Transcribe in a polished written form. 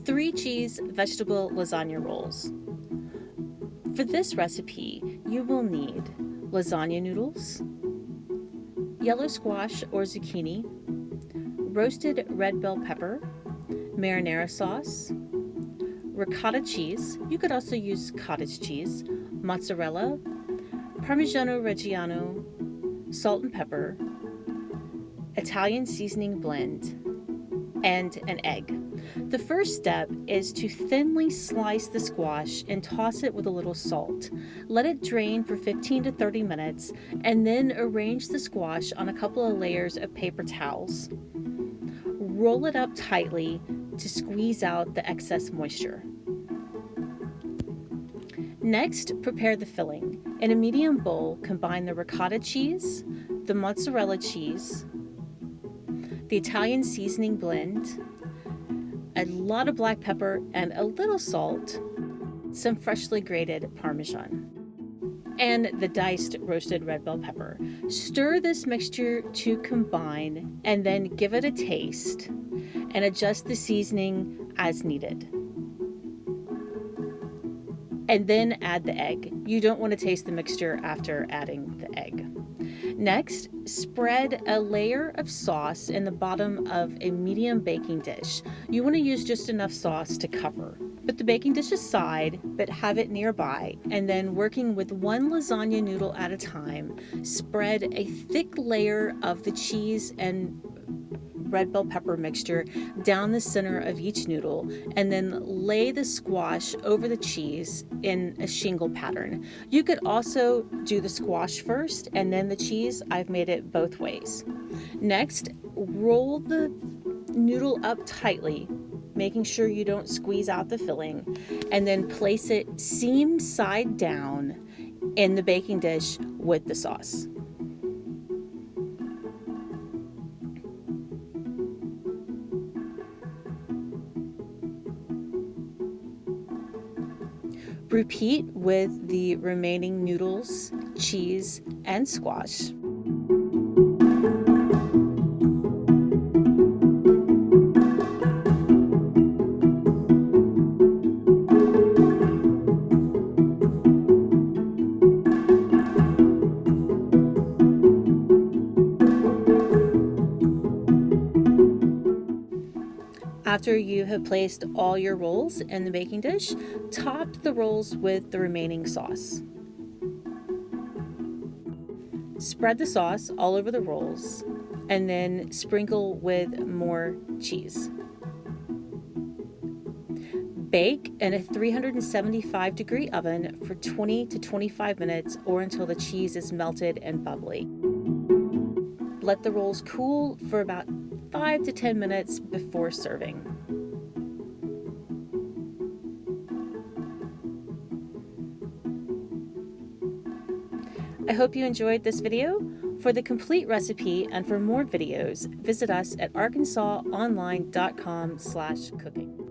3 cheese vegetable lasagna rolls. For this recipe, you will need lasagna noodles, yellow squash or zucchini, roasted red bell pepper, marinara sauce, ricotta cheese, you could also use cottage cheese, mozzarella, Parmigiano Reggiano, salt and pepper, Italian seasoning blend, and an egg. The first step is to thinly slice the squash and toss it with a little salt. Let it drain for 15 to 30 minutes and then arrange the squash on a couple of layers of paper towels. Roll it up tightly to squeeze out the excess moisture. Next, prepare the filling. In a medium bowl, combine the ricotta cheese, the mozzarella cheese, the Italian seasoning blend, a lot of black pepper and a little salt, some freshly grated Parmesan, and the diced roasted red bell pepper. Stir this mixture to combine and then give it a taste and adjust the seasoning as needed. And then add the egg. You don't want to taste the mixture after adding the egg. Next, spread a layer of sauce in the bottom of a medium baking dish. You want to use just enough sauce to cover. Put the baking dish aside, but have it nearby, and then working with one lasagna noodle at a time, spread a thick layer of the cheese and red bell pepper mixture down the center of each noodle, and then lay the squash over the cheese in a shingle pattern. You could also do the squash first and then the cheese. I've made it both ways. Next, roll the noodle up tightly, making sure you don't squeeze out the filling, and then place it seam side down in the baking dish with the sauce. Repeat with the remaining noodles, cheese, and squash. After you have placed all your rolls in the baking dish, top the rolls with the remaining sauce. Spread the sauce all over the rolls and then sprinkle with more cheese. Bake in a 375-degree oven for 20 to 25 minutes or until the cheese is melted and bubbly. Let the rolls cool for about 5 to 10 minutes before serving. I hope you enjoyed this video. For the complete recipe and for more videos, visit us at arkansasonline.com/cooking.